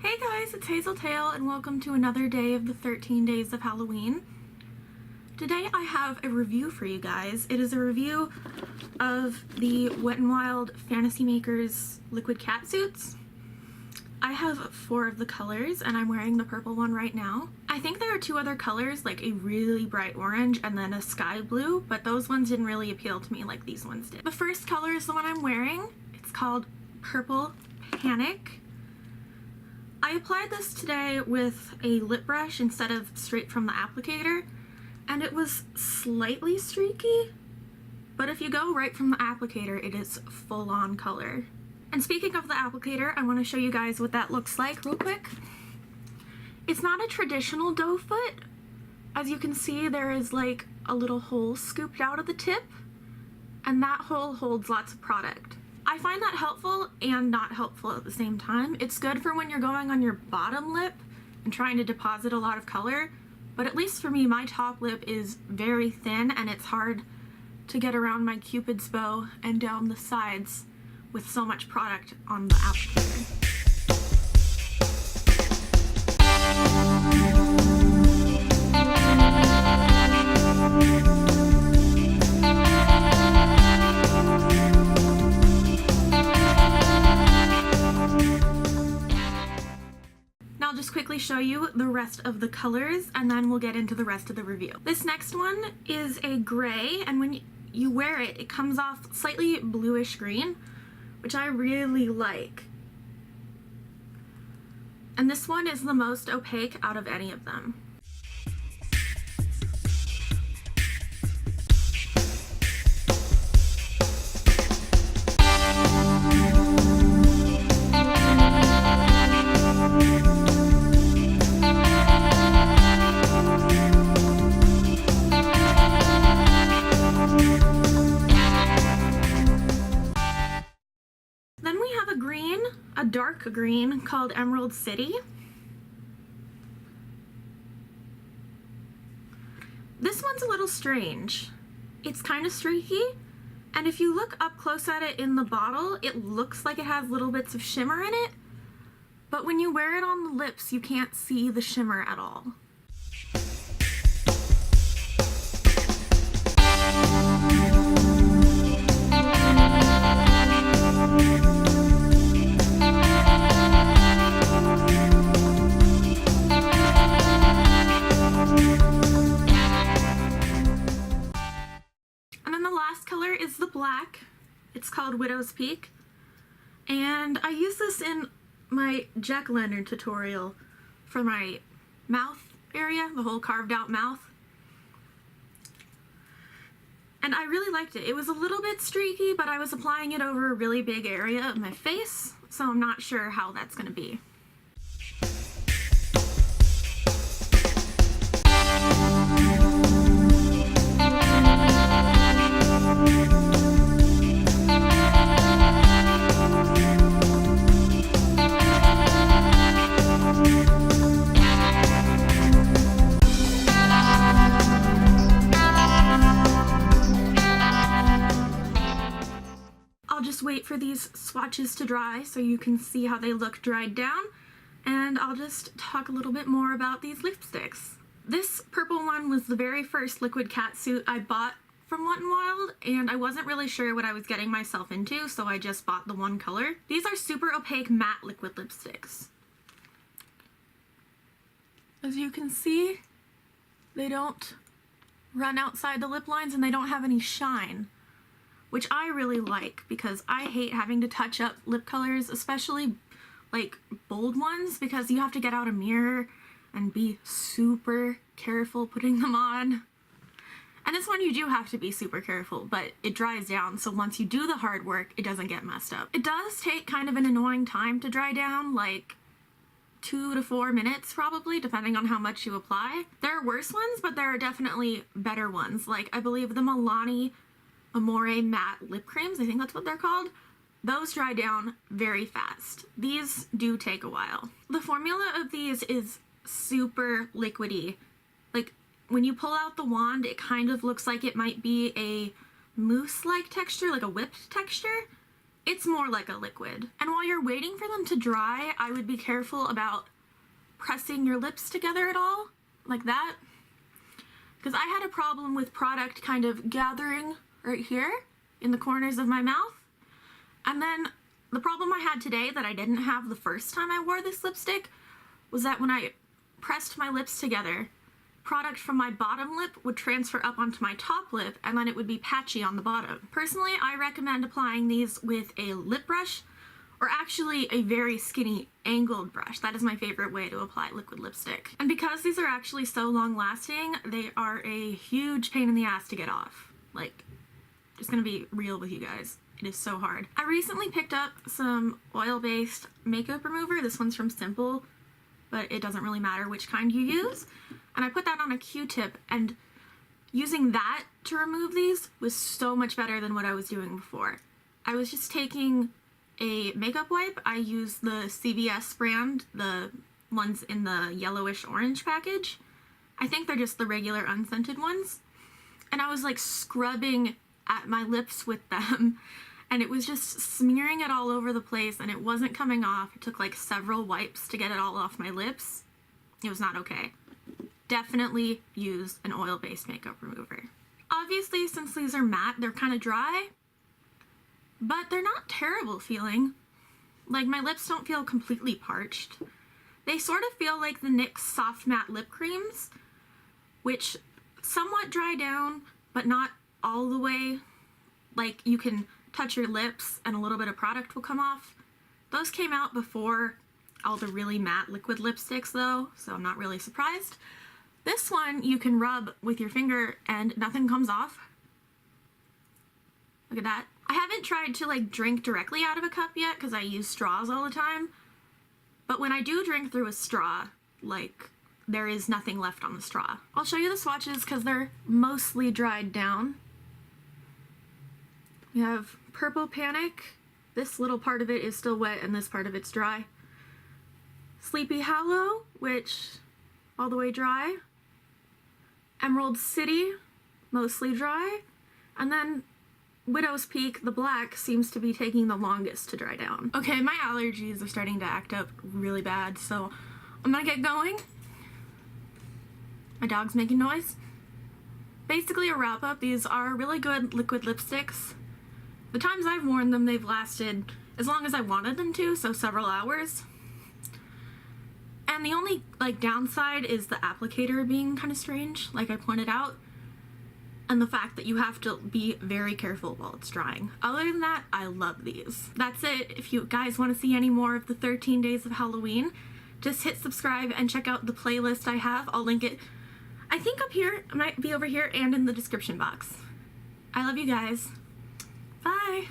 Hey guys, it's Hazeltail and welcome to another day of the 13 days of Halloween. Today I have a review for you guys. It is a review of the Wet n Wild Fantasy Makers liquid catsuits. I have 4 of the colors and I'm wearing the purple one right now. I think there are 2 other colors, like a really bright orange and then a sky blue, but those ones didn't really appeal to me like these ones did. The first color is the one I'm wearing. It's called Purple Panic. I applied this today with a lip brush instead of straight from the applicator, and it was slightly streaky, but if you go right from the applicator, it is full-on color. And speaking of the applicator, I want to show you guys what that looks like real quick. It's not a traditional doe foot. As you can see, there is like a little hole scooped out of the tip, and that hole holds lots of product. I find that helpful and not helpful at the same time. It's good for when you're going on your bottom lip and trying to deposit a lot of color, but at least for me, my top lip is very thin and it's hard to get around my cupid's bow and down the sides with so much product on the applicator. I'll just quickly show you the rest of the colors and then we'll get into the rest of the review. This next one is a gray, and when you wear it, it comes off slightly bluish green, which I really like. And this one is the most opaque out of any of them. Then we have a dark green called Emerald City. This one's a little strange. It's kind of streaky, and if you look up close at it in the bottle, it looks like it has little bits of shimmer in it, but when you wear it on the lips, you can't see the shimmer at all. Color is the black. It's called Widow's Peak, and I use this in my jack-o'-lantern tutorial for my mouth area, the whole carved out mouth, and I really liked it. It was a little bit streaky, but I was applying it over a really big area of my face, so I'm not sure how that's going to be. I'll just wait for these swatches to dry so you can see how they look dried down, and I'll just talk a little bit more about these lipsticks. This purple one was the very first liquid catsuit I bought from Wet n Wild, and I wasn't really sure what I was getting myself into, so I just bought the one color. These are super opaque matte liquid lipsticks. As you can see, they don't run outside the lip lines and they don't have any shine, which I really like because I hate having to touch up lip colors, especially like bold ones, because you have to get out a mirror and be super careful putting them on. And this one you do have to be super careful, but it dries down, so once you do the hard work, it doesn't get messed up. It does take kind of an annoying time to dry down, like 2 to 4 minutes probably, depending on how much you apply. There are worse ones, but there are definitely better ones. Like, I believe the Milani Amore matte lip creams, I think that's what they're called. Those dry down very fast. These do take a while. The formula of these is super liquidy. Like, when you pull out the wand, it kind of looks like it might be a mousse-like texture, like a whipped texture. it's more like a liquid. And while you're waiting for them to dry, I would be careful about pressing your lips together at all, like that. Because I had a problem with product kind of gathering right here in the corners of my mouth. And then the problem I had today that I didn't have the first time I wore this lipstick was that when I pressed my lips together, product from my bottom lip would transfer up onto my top lip and then it would be patchy on the bottom. Personally, I recommend applying these with a lip brush or actually a very skinny angled brush. That is my favorite way to apply liquid lipstick. And because these are actually so long lasting, they are a huge pain in the ass to get off. Like, just gonna be real with you guys. It is so hard. I recently picked up some oil-based makeup remover. This one's from Simple, but it doesn't really matter which kind you use. And I put that on a Q-tip, and using that to remove these was so much better than what I was doing before. I was just taking a makeup wipe. I used the CVS brand, the ones in the yellowish orange package. I think they're just the regular unscented ones. And I was like scrubbing at my lips with them, and it was just smearing it all over the place, and it wasn't coming off. It took like several wipes to get it all off my lips. It was not okay. Definitely use an oil-based makeup remover. Obviously, since these are matte, they're kind of dry, but they're not terrible feeling. Like, my lips don't feel completely parched. They sort of feel like the NYX Soft Matte Lip Creams, which somewhat dry down, but not all the way. Like, you can touch your lips and a little bit of product will come off. Those came out before all the really matte liquid lipsticks though, so I'm not really surprised. This one you can rub with your finger and nothing comes off. Look at that. I haven't tried to like drink directly out of a cup yet because I use straws all the time. But when I do drink through a straw, like, there is nothing left on the straw. I'll show you the swatches because they're mostly dried down. We have Purple Panic. This little part of it is still wet and this part of it's dry. Sleepy Hallow, which all the way dry. Emerald City, mostly dry. And then Widow's Peak, the black, seems to be taking the longest to dry down. Okay, my allergies are starting to act up really bad, so I'm gonna get going. My dog's making noise. Basically, a wrap up. These are really good liquid lipsticks. The times I've worn them, they've lasted as long as I wanted them to, so several hours. And the only like downside is the applicator being kind of strange, like I pointed out, and the fact that you have to be very careful while it's drying. Other than that, I love these. That's it. If you guys want to see any more of the 13 days of Halloween, just hit subscribe and check out the playlist I have. I'll link it, I think up here, it might be over here, and in the description box. I love you guys. Bye!